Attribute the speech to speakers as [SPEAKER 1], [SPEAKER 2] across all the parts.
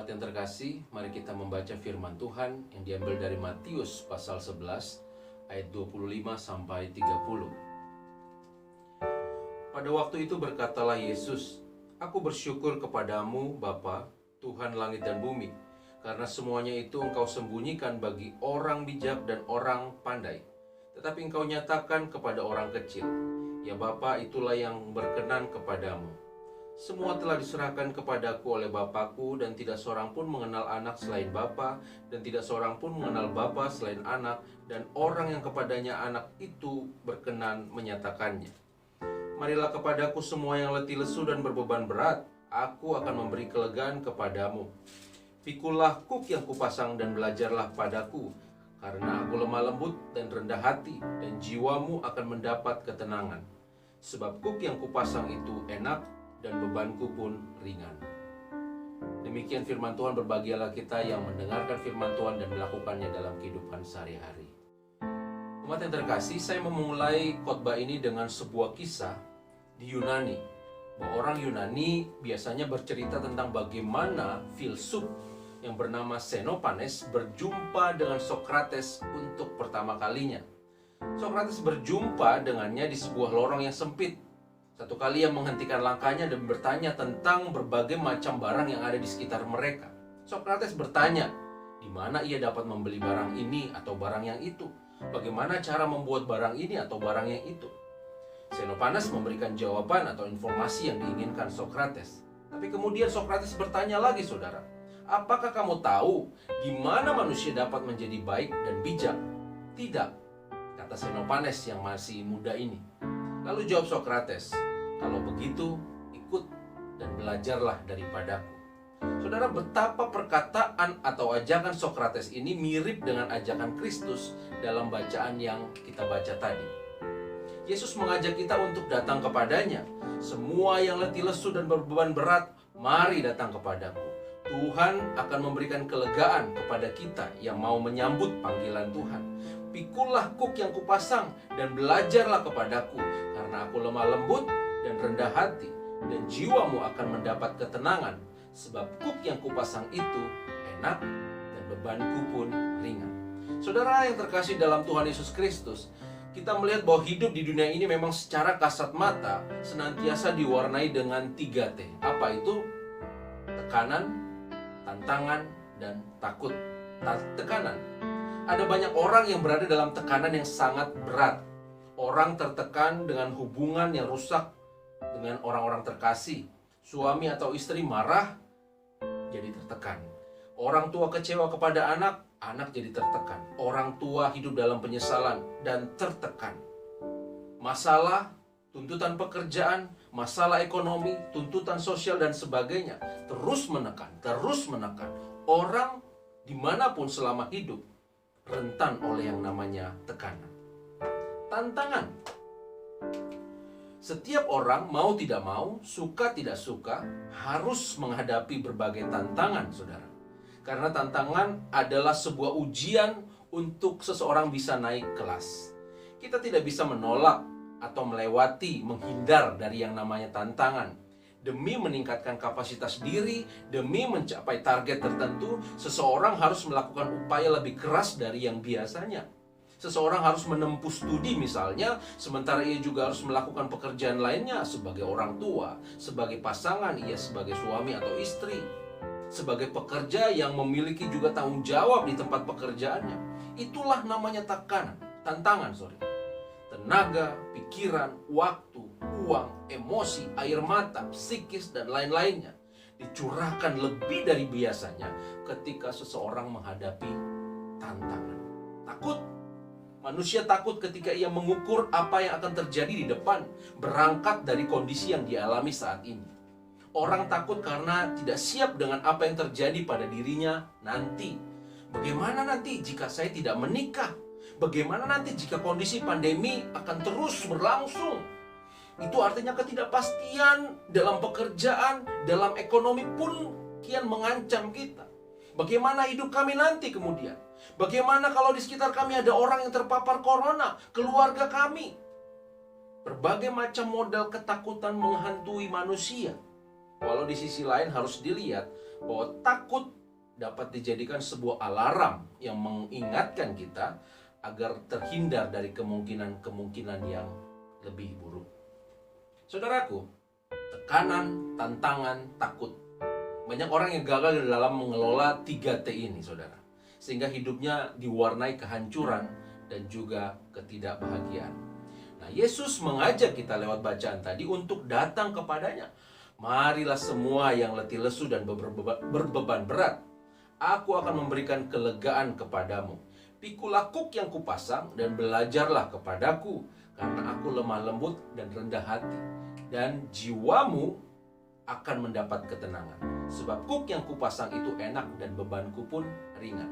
[SPEAKER 1] Umat yang terkasih, mari kita membaca firman Tuhan yang diambil dari Matius pasal 11 ayat 25 sampai 30. Pada waktu itu berkatalah Yesus, "Aku bersyukur kepadamu Bapa, Tuhan langit dan bumi, karena semuanya itu Engkau sembunyikan bagi orang bijak dan orang pandai, tetapi Engkau nyatakan kepada orang kecil. Ya Bapa, itulah yang berkenan kepadamu. Semua telah diserahkan kepadaku oleh Bapakku, dan tidak seorang pun mengenal anak selain Bapa, dan tidak seorang pun mengenal Bapa selain anak, dan orang yang kepadanya anak itu berkenan menyatakannya. Marilah kepadaku semua yang letih lesu dan berbeban berat, aku akan memberi kelegaan kepadamu. Pikulah kuk yang kupasang dan belajarlah padaku, karena aku lemah lembut dan rendah hati, dan jiwamu akan mendapat ketenangan. Sebab kuk yang kupasang itu enak, dan bebanku pun ringan." Demikian firman Tuhan. Berbahagialah kita yang mendengarkan firman Tuhan dan melakukannya dalam kehidupan sehari-hari. Umat yang terkasih, saya memulai khotbah ini dengan sebuah kisah di Yunani. Bahwa orang Yunani biasanya bercerita tentang bagaimana filsuf yang bernama Xenophanes berjumpa dengan Sokrates untuk pertama kalinya. Sokrates berjumpa dengannya di sebuah lorong yang sempit. Satu kali ia menghentikan langkahnya dan bertanya tentang berbagai macam barang yang ada di sekitar mereka. Sokrates bertanya, di mana ia dapat membeli barang ini atau barang yang itu? Bagaimana cara membuat barang ini atau barang yang itu? Xenophanes memberikan jawaban atau informasi yang diinginkan Sokrates. Tapi kemudian Sokrates bertanya lagi, saudara, apakah kamu tahu di mana manusia dapat menjadi baik dan bijak? Tidak, kata Xenophanes yang masih muda ini. Lalu jawab Sokrates, "Kalau begitu, ikut dan belajarlah daripadaku." Saudara, betapa perkataan atau ajakan Sokrates ini mirip dengan ajakan Kristus dalam bacaan yang kita baca tadi. Yesus mengajak kita untuk datang kepadanya. "Semua yang letih lesu dan berbeban berat, mari datang kepadaku." Tuhan akan memberikan kelegaan kepada kita yang mau menyambut panggilan Tuhan. "Pikulah kuk yang kupasang dan belajarlah kepadaku, karena aku lemah lembut dan rendah hati, dan jiwamu akan mendapat ketenangan. Sebab kuk yang kupasang itu enak, dan bebanku pun ringan." Saudara yang terkasih dalam Tuhan Yesus Kristus, kita melihat bahwa hidup di dunia ini memang secara kasat mata senantiasa diwarnai dengan 3T. Apa itu? Tekanan, tantangan, dan takut. Tekanan. Ada banyak orang yang berada dalam tekanan yang sangat berat. Orang tertekan dengan hubungan yang rusak dengan orang-orang terkasih. Suami atau istri marah, jadi tertekan. Orang tua kecewa kepada anak, anak jadi tertekan. Orang tua hidup dalam penyesalan dan tertekan. Masalah, tuntutan pekerjaan, masalah ekonomi, tuntutan sosial, dan sebagainya terus menekan, terus menekan. Orang dimanapun selama hidup rentan oleh yang namanya tekanan. Tantangan. Setiap orang mau tidak mau, suka tidak suka, harus menghadapi berbagai tantangan, saudara. Karena tantangan adalah sebuah ujian untuk seseorang bisa naik kelas. Kita tidak bisa menolak atau melewati, menghindar dari yang namanya tantangan. Demi meningkatkan kapasitas diri, demi mencapai target tertentu, seseorang harus melakukan upaya lebih keras dari yang biasanya. Seseorang harus menempuh studi misalnya, sementara ia juga harus melakukan pekerjaan lainnya sebagai orang tua, sebagai pasangan, ia sebagai suami atau istri, sebagai pekerja yang memiliki juga tanggung jawab di tempat pekerjaannya. Itulah namanya tantangan. Tenaga, pikiran, waktu, uang, emosi, air mata, psikis, dan lain-lainnya dicurahkan lebih dari biasanya ketika seseorang menghadapi tantangan. Takut. Manusia takut ketika ia mengukur apa yang akan terjadi di depan, berangkat dari kondisi yang dialami saat ini. Orang takut karena tidak siap dengan apa yang terjadi pada dirinya nanti. Bagaimana nanti jika saya tidak menikah? Bagaimana nanti jika kondisi pandemi akan terus berlangsung? Itu artinya ketidakpastian dalam pekerjaan, dalam ekonomi pun kian mengancam kita. Bagaimana hidup kami nanti kemudian? Bagaimana kalau di sekitar kami ada orang yang terpapar corona, keluarga kami? Berbagai macam model ketakutan menghantui manusia. Walau di sisi lain harus dilihat bahwa takut dapat dijadikan sebuah alarm yang mengingatkan kita agar terhindar dari kemungkinan-kemungkinan yang lebih buruk. Saudaraku, tekanan, tantangan, takut. Banyak orang yang gagal dalam mengelola 3T ini, saudara. Sehingga hidupnya diwarnai kehancuran dan juga ketidakbahagiaan. Nah, Yesus mengajak kita lewat bacaan tadi untuk datang kepadanya. Marilah semua yang letih lesu dan berbeban berat. Aku akan memberikan kelegaan kepadamu. Pikulah kuk yang kupasang dan belajarlah kepadaku, karena aku lemah lembut dan rendah hati, dan jiwamu akan mendapat ketenangan. Sebab kuk yang kupasang itu enak dan bebanku pun ringan.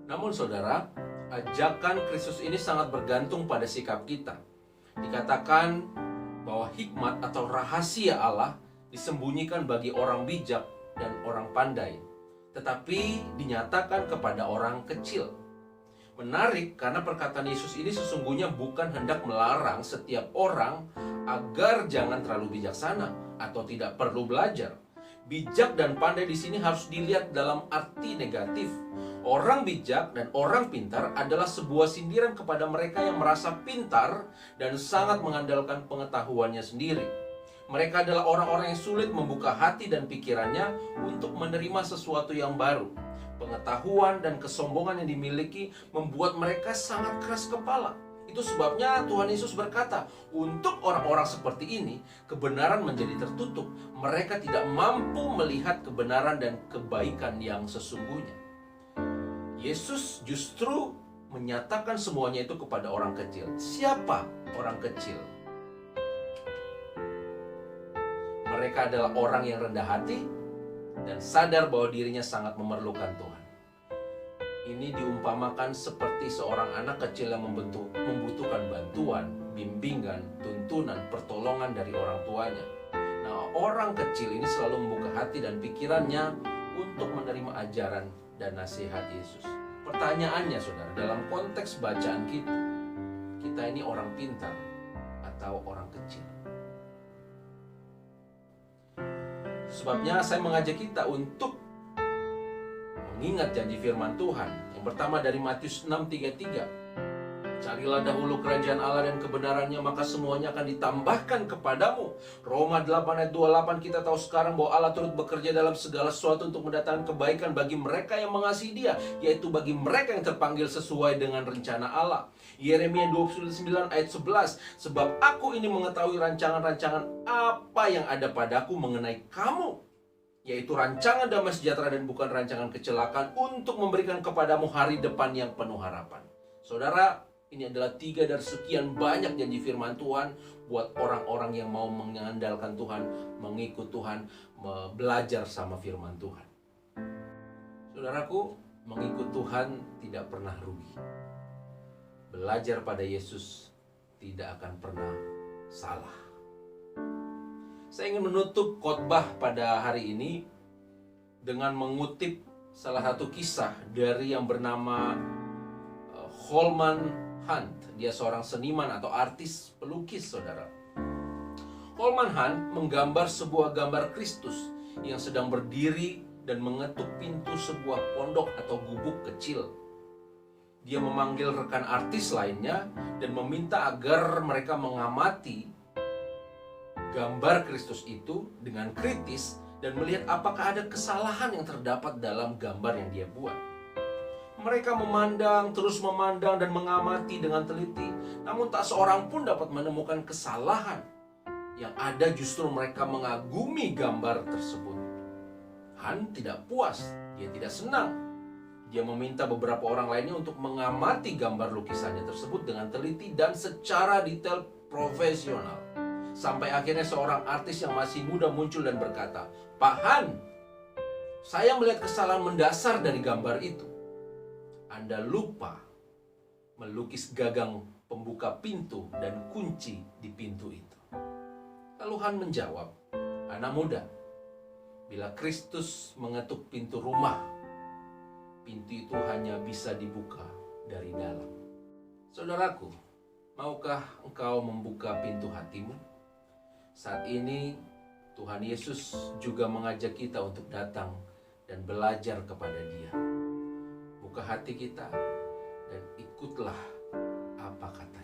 [SPEAKER 1] Namun saudara, ajakan Kristus ini sangat bergantung pada sikap kita. Dikatakan bahwa hikmat atau rahasia Allah disembunyikan bagi orang bijak dan orang pandai, tetapi dinyatakan kepada orang kecil. Menarik karena perkataan Yesus ini sesungguhnya bukan hendak melarang setiap orang agar jangan terlalu bijaksana atau tidak perlu belajar. Bijak dan pandai di sini harus dilihat dalam arti negatif. Orang bijak dan orang pintar adalah sebuah sindiran kepada mereka yang merasa pintar dan sangat mengandalkan pengetahuannya sendiri. Mereka adalah orang-orang yang sulit membuka hati dan pikirannya untuk menerima sesuatu yang baru. Pengetahuan dan kesombongan yang dimiliki membuat mereka sangat keras kepala. Itu sebabnya Tuhan Yesus berkata, untuk orang-orang seperti ini, kebenaran menjadi tertutup. Mereka tidak mampu melihat kebenaran dan kebaikan yang sesungguhnya. Yesus justru menyatakan semuanya itu kepada orang kecil. Siapa orang kecil? Mereka adalah orang yang rendah hati dan sadar bahwa dirinya sangat memerlukan Tuhan. Ini diumpamakan seperti seorang anak kecil yang membutuhkan bantuan, bimbingan, tuntunan, pertolongan dari orang tuanya. Nah, orang kecil ini selalu membuka hati dan pikirannya untuk menerima ajaran dan nasihat Yesus. Pertanyaannya, saudara, dalam konteks bacaan kita ini orang pintar atau orang kecil? Sebabnya saya mengajak kita untuk mengingat janji firman Tuhan. Yang pertama dari Matius 6:33. Carilah dahulu kerajaan Allah dan kebenarannya, maka semuanya akan ditambahkan kepadamu. Roma 8:28 kita tahu sekarang bahwa Allah turut bekerja dalam segala sesuatu untuk mendatangkan kebaikan bagi mereka yang mengasihi Dia, yaitu bagi mereka yang terpanggil sesuai dengan rencana Allah. Yeremia 29:11. Sebab aku ini mengetahui rancangan-rancangan apa yang ada padaku mengenai kamu, yaitu rancangan damai sejahtera dan bukan rancangan kecelakaan, untuk memberikan kepadamu hari depan yang penuh harapan. Saudara, ini adalah 3 dari sekian banyak janji firman Tuhan buat orang-orang yang mau mengandalkan Tuhan, mengikut Tuhan, belajar sama firman Tuhan. Saudaraku, mengikut Tuhan tidak pernah rugi. Belajar pada Yesus tidak akan pernah salah. Saya ingin menutup khotbah pada hari ini dengan mengutip salah satu kisah dari yang bernama Holman Hunt. Dia seorang seniman atau artis pelukis, saudara. Holman Hunt menggambar sebuah gambar Kristus yang sedang berdiri dan mengetuk pintu sebuah pondok atau gubuk kecil. Dia memanggil rekan artis lainnya dan meminta agar mereka mengamati gambar Kristus itu dengan kritis dan melihat apakah ada kesalahan yang terdapat dalam gambar yang dia buat. Mereka memandang, terus memandang dan mengamati dengan teliti, namun tak seorang pun dapat menemukan kesalahan. Yang ada justru mereka mengagumi gambar tersebut. Han tidak puas, dia tidak senang. Dia meminta beberapa orang lainnya untuk mengamati gambar lukisannya tersebut dengan teliti dan secara detail profesional. Sampai akhirnya seorang artis yang masih muda muncul dan berkata, "Pak Han, saya melihat kesalahan mendasar dari gambar itu. Anda lupa melukis gagang pembuka pintu dan kunci di pintu itu." Lalu Han menjawab, "Anak muda, bila Kristus mengetuk pintu rumah, pintu itu hanya bisa dibuka dari dalam." Saudaraku, maukah engkau membuka pintu hatimu? Saat ini Tuhan Yesus juga mengajak kita untuk datang dan belajar kepada Dia. Buka hati kita dan ikutlah apa kata